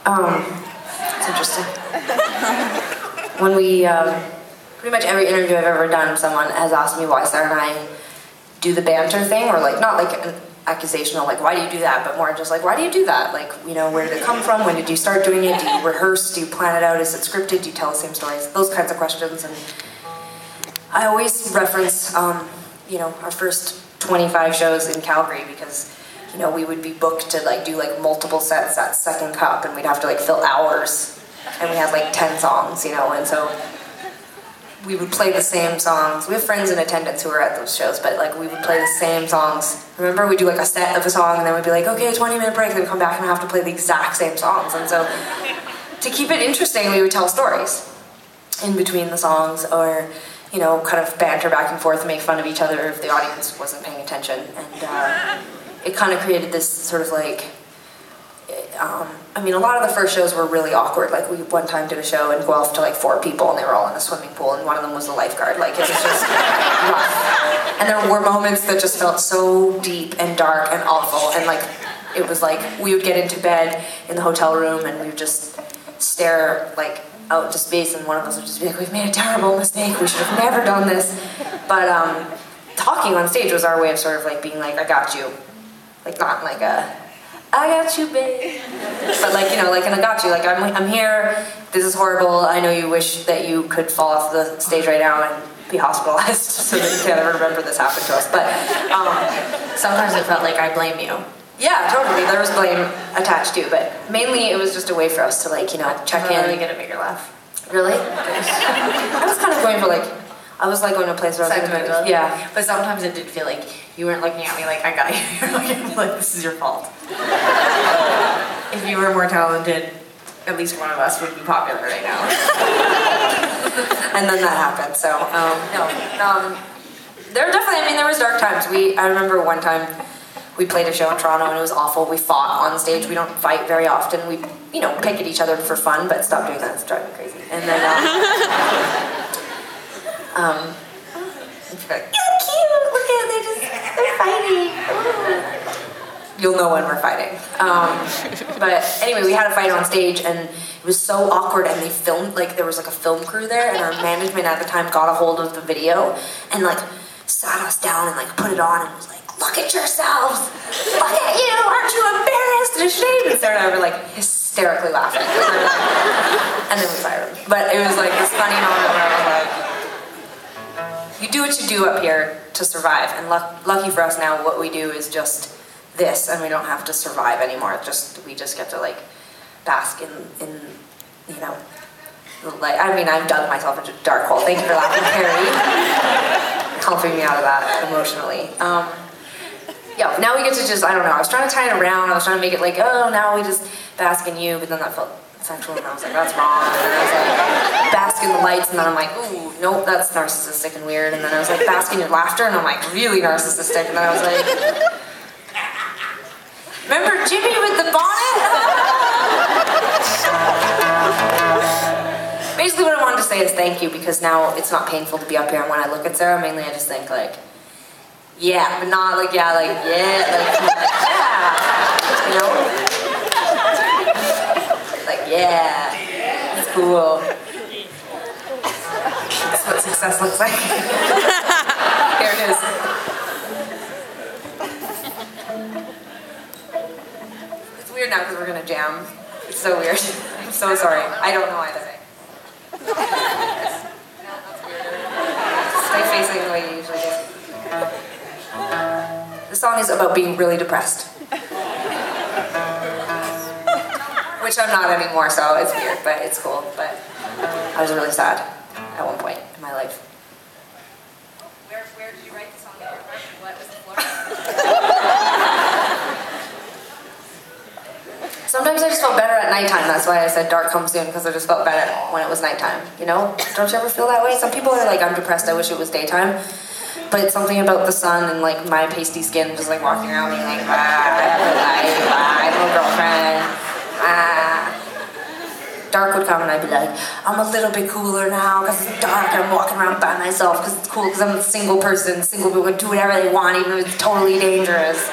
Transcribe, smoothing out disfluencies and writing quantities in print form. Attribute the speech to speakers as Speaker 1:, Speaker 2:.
Speaker 1: It's interesting. When we, pretty much every interview I've ever done, someone has asked me why Sarah and I do the banter thing, or like, not like an accusational, like, why do you do that, but more just like, why do you do that? Like, you know, where did it come from? When did you start doing it? Do you rehearse? Do you plan it out? Is it scripted? Do you tell the same stories? Those kinds of questions. And I always reference, you know, our first 25 shows in Calgary, because, you know, we would be booked to like do like multiple sets at Second Cup, and we'd have to like fill hours, and we had like 10 songs, you know, and so we would play the same songs. We have friends in attendance who are at those shows, but like we would play the same songs. Remember, we'd do like a set of a song, and then we'd be like, okay, 20-minute break, then come back and have to play the exact same songs. And so to keep it interesting, we would tell stories in between the songs, or, you know, kind of banter back and forth, make fun of each other if the audience wasn't paying attention. And it kind of created this sort of like, I mean, a lot of the first shows were really awkward. Like, we one time did a show in Guelph to like 4 people, and they were all in a swimming pool, and one of them was the lifeguard. Like, it was just rough. And there were moments that just felt so deep and dark and awful, and like, it was like, we would get into bed in the hotel room, and we would just stare like out into space, and one of us would just be like, we've made a terrible mistake, we should have never done this. But talking on stage was our way of sort of like being like, I got you. Like, not like a, I got you, babe. But like, you know, like, and I got you. Like, I'm here, this is horrible, I know you wish that you could fall off the stage right now and be hospitalized so that you can't ever remember this happened to us. But sometimes it felt like I blame you. Yeah, totally, there was blame attached too, but mainly it was just a way for us to like, you know, check in.
Speaker 2: Really get a bigger laugh.
Speaker 1: Really? I was kind of going for like, I was like going to a place where I was
Speaker 2: sentimental.
Speaker 1: Yeah.
Speaker 2: But sometimes it did feel like you weren't looking at me like, I got you. You're looking at me like, this is your fault. If you were more talented, at least one of us would be popular right now.
Speaker 1: And then that happened, so, there were definitely, I mean, there was dark times. I remember one time we played a show in Toronto and it was awful. We fought on stage. We don't fight very often. We, you know, pick at each other for fun, but stop doing that. It's driving me crazy. And then, you're cute, look at, they're fighting. You'll know when we're fighting. But anyway, we had a fight on stage, and it was so awkward, and they filmed, like, there was like a film crew there, and our management at the time got a hold of the video, and like, sat us down and like, put it on, and was like, look at yourselves! Look at you! Aren't you embarrassed and ashamed? And Sarah and I were like, hysterically laughing. And then we fired him. But it was like this funny moment where I was like, you do what you do up here to survive, and lucky for us now, what we do is just this, and we don't have to survive anymore. We just get to like bask in you know, like, I mean, I've dug myself into a dark hole. Thank you for laughing, Carrie, helping me out of that emotionally. Yeah, now we get to just, I don't know, I was trying to tie it around, I was trying to make it like, oh, now we just bask in you, but then that felt sexual, and I was like, that's wrong. And then I was like, bask in the lights, and then I'm like, ooh, nope, that's narcissistic and weird. And then I was like, bask in your laughter, and I'm like, really narcissistic. And then I was like, remember Jimmy with the bonnet? Basically what I wanted to say is thank you, because now it's not painful to be up here, and when I look at Sarah, mainly I just think like, yeah, but not like, yeah, like, yeah, like yeah, you know? Like, yeah, it's cool. That's what success looks like. Here it is. It's weird now because we're gonna jam. It's so weird. I'm so sorry. I don't know either. No, that's weird. Stay facing the way you usually do. The song is about being really depressed. Which I'm not anymore, so it's weird, but it's cool. But I was really sad at one point in my life.
Speaker 2: Where did you write the song? What was the floor?
Speaker 1: Sometimes I just felt better at nighttime. That's why I said dark come soon, because I just felt better when it was nighttime. You know? Don't you ever feel that way? Some people are like, I'm depressed, I wish it was daytime. But it's something about the sun and like my pasty skin just like walking around being like, I have a life, I have a girlfriend. Dark would come and I'd be like, I'm a little bit cooler now because it's dark and I'm walking around by myself because it's cool, because I'm a single person. Single people can do whatever they want even if it's totally dangerous.